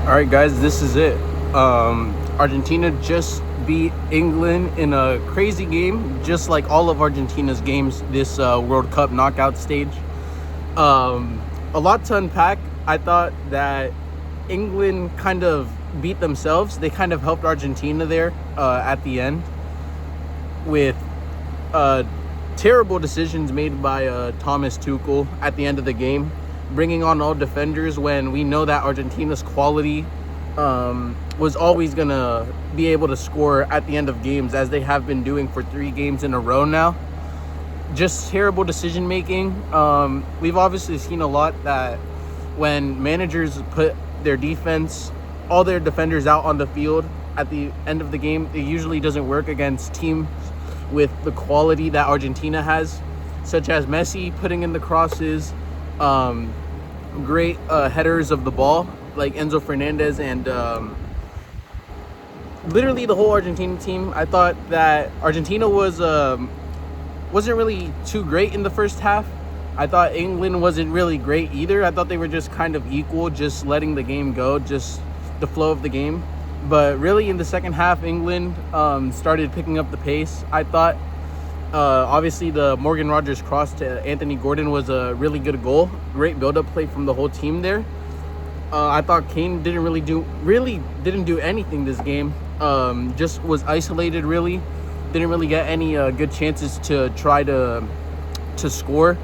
All right, guys, this is it. Argentina just beat England in a crazy game, just like all of Argentina's games this World Cup knockout stage. A lot to unpack. I thought that England kind of beat themselves. They kind of helped Argentina there at the end with uh, terrible decisions made by Thomas Tuchel at the end of the game, bringing on all defenders when we know that Argentina's quality was always going to be able to score at the end of games, as they have been doing for 3 games in a row now. Just terrible decision making. We've obviously seen a lot that when managers put their defense, all their defenders out on the field at the end of the game, it usually doesn't work against teams with the quality that Argentina has, such as Messi putting in the crosses, great headers of the ball like Enzo Fernandez, and literally the whole Argentina team. I thought that Argentina wasn't really too great in the first half. I thought England wasn't really great either. I thought they were just kind of equal, just letting the game go, just the flow of the game. But really in the second half, England started picking up the pace. I thought obviously the Morgan Rogers cross to Anthony Gordon was a really good goal. Great build-up play from the whole team there. I thought Kane didn't do anything this game. Just was isolated, really. Didn't really get any good chances to try to score.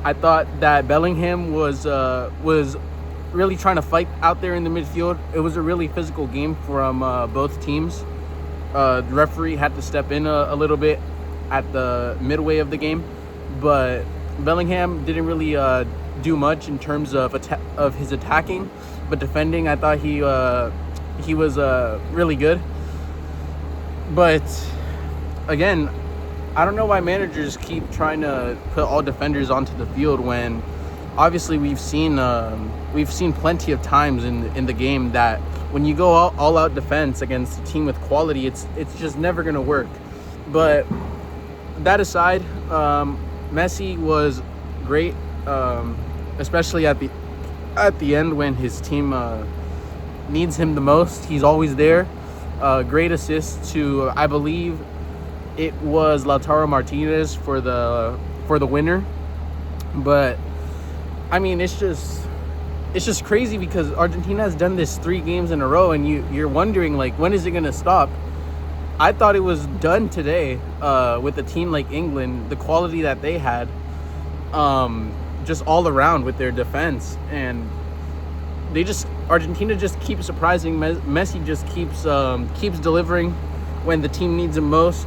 I thought that Bellingham was really trying to fight out there in the midfield. It was a really physical game from both teams. The referee had to step in a little bit at the midway of the game, but Bellingham didn't really do much in terms of his attacking, but defending, I thought he was really good. But again, I don't know why managers keep trying to put all defenders onto the field when obviously we've seen plenty of times in the game that when you go all out defense against a team with quality, it's just never going to work. But that aside, Messi was great, especially at the end when his team needs him the most. He's always there. Great assist to, I believe it was Lautaro Martinez for the winner. But I mean, it's just crazy because Argentina has done this 3 games in a row, and you're wondering, like, when is it gonna stop? I thought it was done today with a team like England, the quality that they had, just all around with their defense, and Argentina just keeps surprising. Messi just keeps delivering when the team needs him most.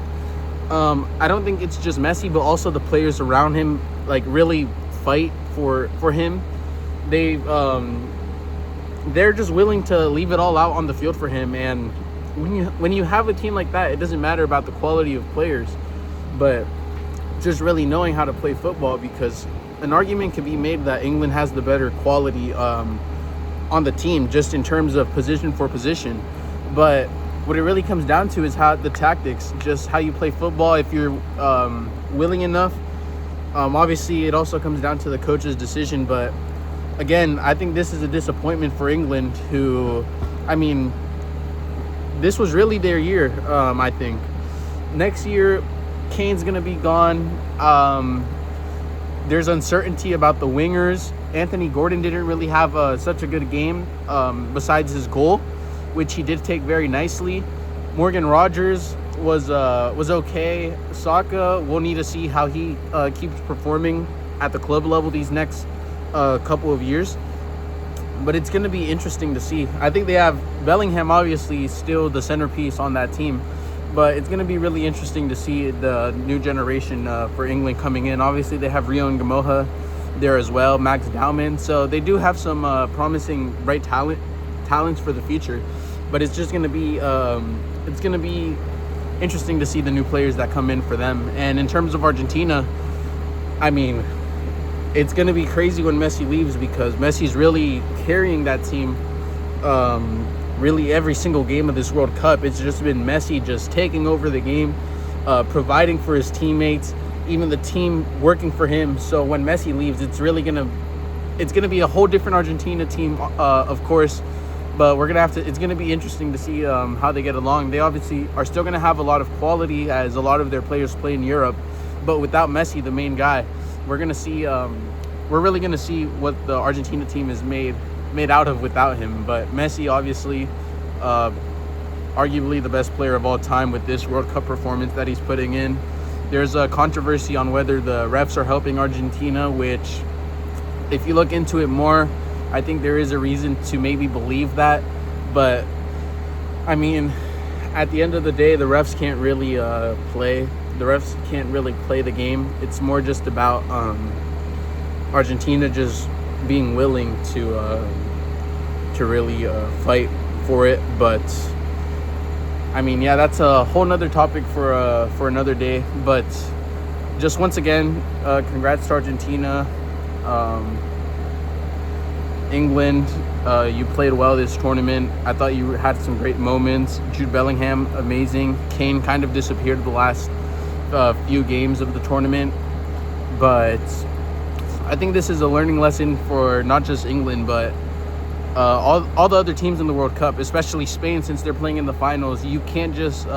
I don't think it's just Messi, but also the players around him, like, really fight for him. They're just willing to leave it all out on the field for him. And when you have a team like that, it doesn't matter about the quality of players, but just really knowing how to play football, because an argument can be made that England has the better quality on the team, just in terms of position for position. But what it really comes down to is how the tactics, just how you play football, if you're willing enough. Obviously, it also comes down to the coach's decision. But again, I think this is a disappointment for England, who, I mean, this was really their year. I think next year, Kane's going to be gone. There's uncertainty about the wingers. Anthony Gordon didn't really have such a good game besides his goal, which he did take very nicely. Morgan Rogers was okay. Saka, we'll need to see how he keeps performing at the club level these next couple of years. But it's going to be interesting to see. I think they have Bellingham, obviously, still the centerpiece on that team. But it's going to be really interesting to see the new generation for England coming in. Obviously, they have Rio and Gamoja there as well, Max Dowman. So they do have some promising bright talents for the future. But it's just going to be interesting to see the new players that come in for them. And in terms of Argentina, I mean, it's going to be crazy when Messi leaves, because Messi's really carrying that team really every single game of this World Cup. It's just been Messi just taking over the game, providing for his teammates, even the team working for him. So when Messi leaves, it's gonna be a whole different Argentina team, of course. But we're gonna have to. It's gonna be interesting to see how they get along. They obviously are still gonna have a lot of quality, as a lot of their players play in Europe. But without Messi, the main guy, we're gonna see. We're really gonna see what the Argentina team is made out of without him. But Messi, obviously, arguably the best player of all time with this World Cup performance that he's putting in. There's a controversy on whether the refs are helping Argentina, which, if you look into it more, I think there is a reason to maybe believe that. But, I mean, at the end of the day, the refs can't really play. The refs can't really play the game. It's more just about Argentina just being willing to really fight for it. But I mean, yeah, that's a whole nother topic for another day. But just once again, congrats to Argentina. England, you played well this tournament. I thought you had some great moments. Jude Bellingham, amazing. Kane kind of disappeared the last few games of the tournament. But I think this is a learning lesson for not just England, but all the other teams in the World Cup, especially Spain, since they're playing in the finals. You can't just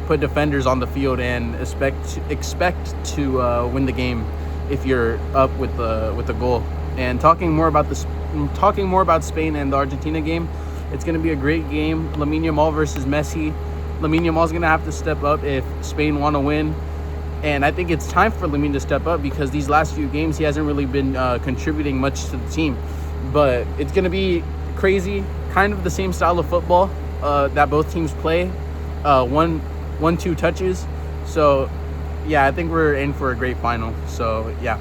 put defenders on the field and expect to win the game if you're up with the goal. And talking more about Spain and the Argentina game, it's going to be a great game. Lamine Yamal versus Messi. Lamine Yamal's going to have to step up if Spain want to win. And I think it's time for Lamine to step up, because these last few games he hasn't really been contributing much to the team. But it's going to be crazy, kind of the same style of football that both teams play, 1-2 touches. So, yeah, I think we're in for a great final. So, yeah.